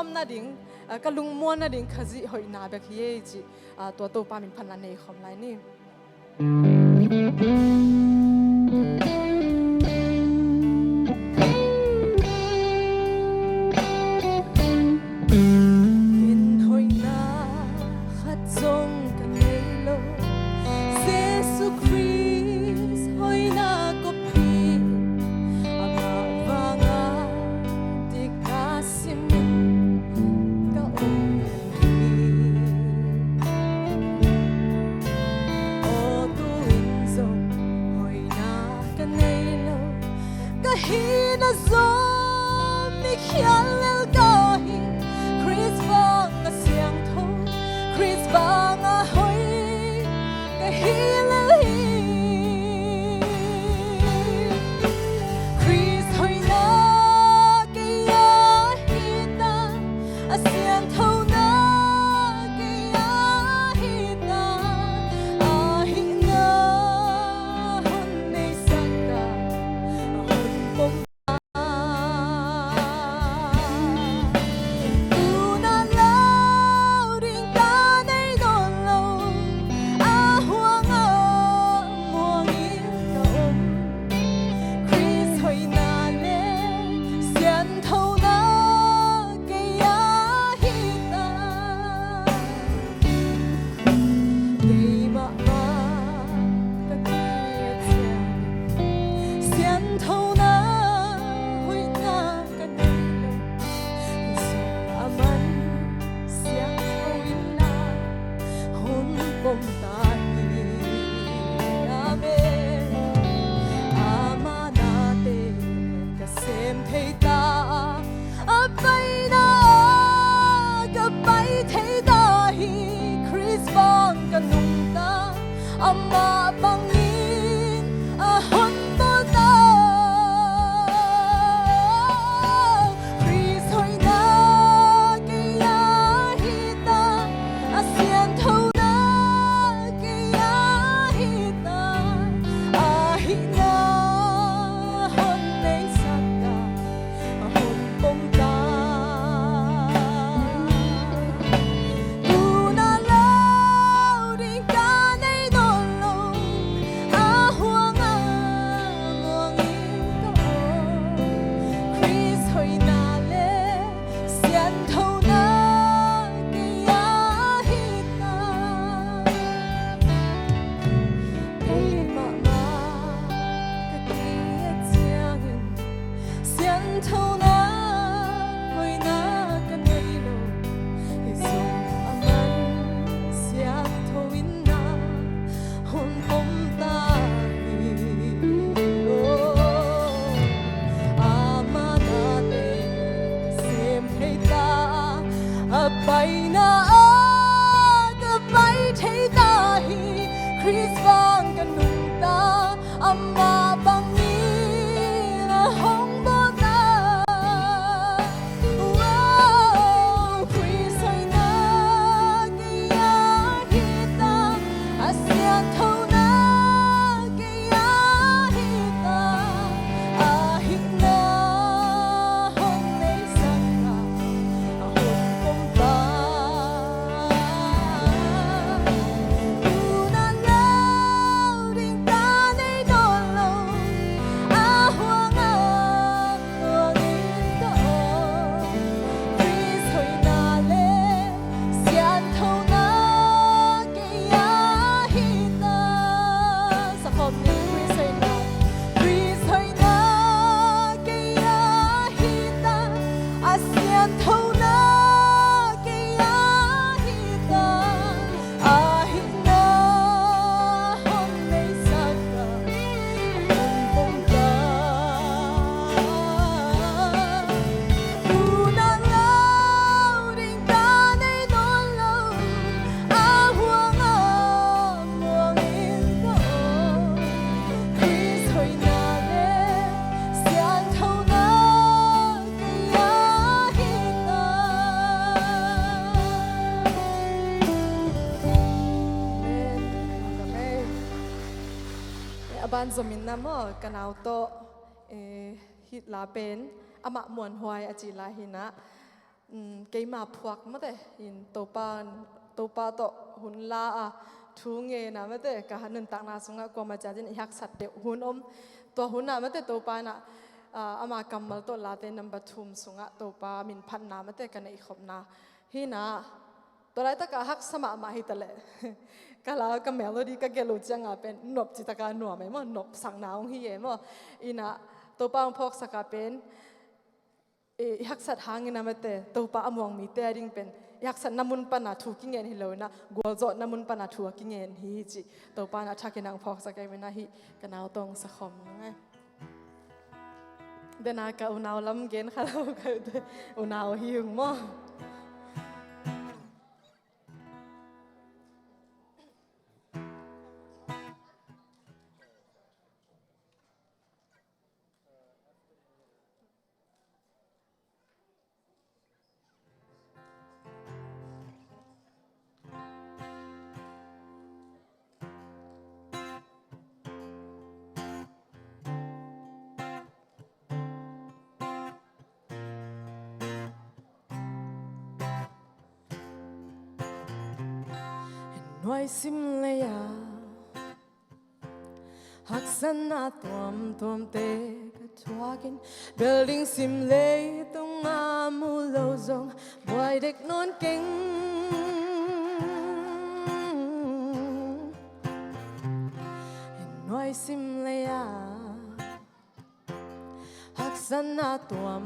na ding kalung mo na ding khazi hoi na ba khiye ji to pa min phan la nei khom lai ni ban zomin na mo kanau to hit la pen ama muan huai achi la hina cái mà phuak mà thế in topa to hun la à thu nghe na mà thế cả hắn tang na sunga qua mà cha jin yak sat de hun to hun na mà thế topa na ama kamal to la te number thum sunga topa min phan na mà thế cái này khop na hi na to lai ta ka hak sama ma hi tale kala ka melody ka gelo changa pen nop chi ta ka no me mo nop sang na ong hi e mo ina topa ong phok saka pen yak sat hangin na mate topa among mi te ring pen yak sat namun pa na thu kingen hi lo na golzo namun pa na thu kingen hi chi topa na thakin ang phok sa kai na hi kanao tong sa khom ngai dena ka unaw lam gen khalo ka unaw hi hung mo Noi sim le ya hak san na tuam te ka twakin building sim le tung a mu lo zong boy dek non keng noi sim le ya hak san na tuam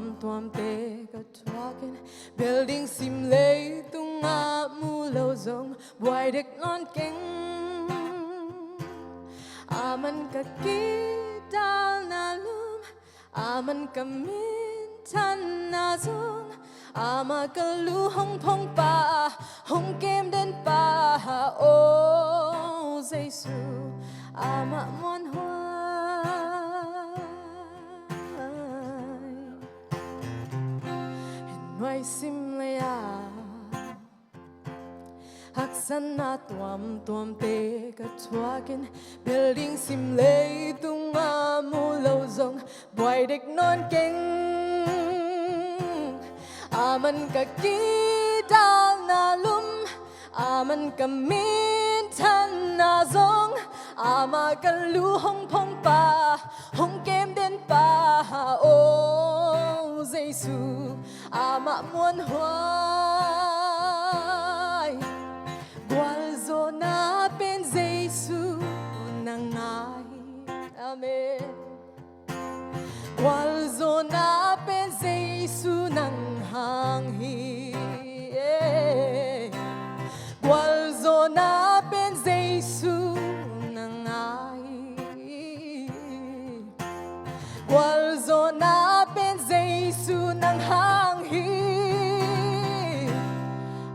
te ka twakin building sim le tung a mu lo zong boy dek non keng aman ka dal na lum aman ka min tan na zong ama ka lu hong pong pa hong kem den pa o Giêsu ama mon hoai noi sim le ya hak san na tuam te ka twakin building sim le tung a mu lo zong boy dek non keng aman ka dal na lum aman ka min tan na zong ama ka lu hong pong pa hong kem den pa o Giêsu ama muôn hoài Gualzo na pen Giêsu nang ngai amen Gualzo na pen Giêsu nang hang hi Gualzo na pen Giêsu nang ngai Gualzo na pen Giêsu nang hang hi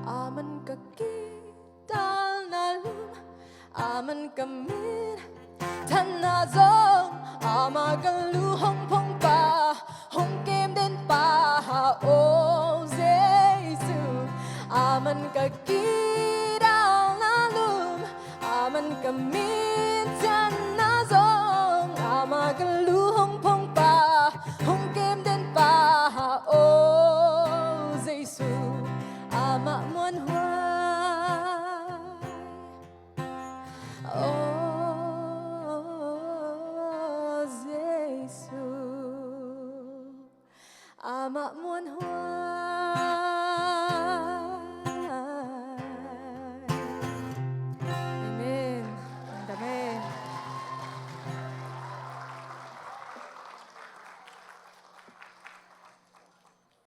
aman ka dal na lum aman ka min tan na zong ama ka lu hong pong pa hong kem den pa o Giêsu aman ka dal na lum aman ka min tan na zong ama ka lu hong pong pa hong kem den pa o Giêsu ama muôn hoài oh Giêsu ama muôn hoài amen amen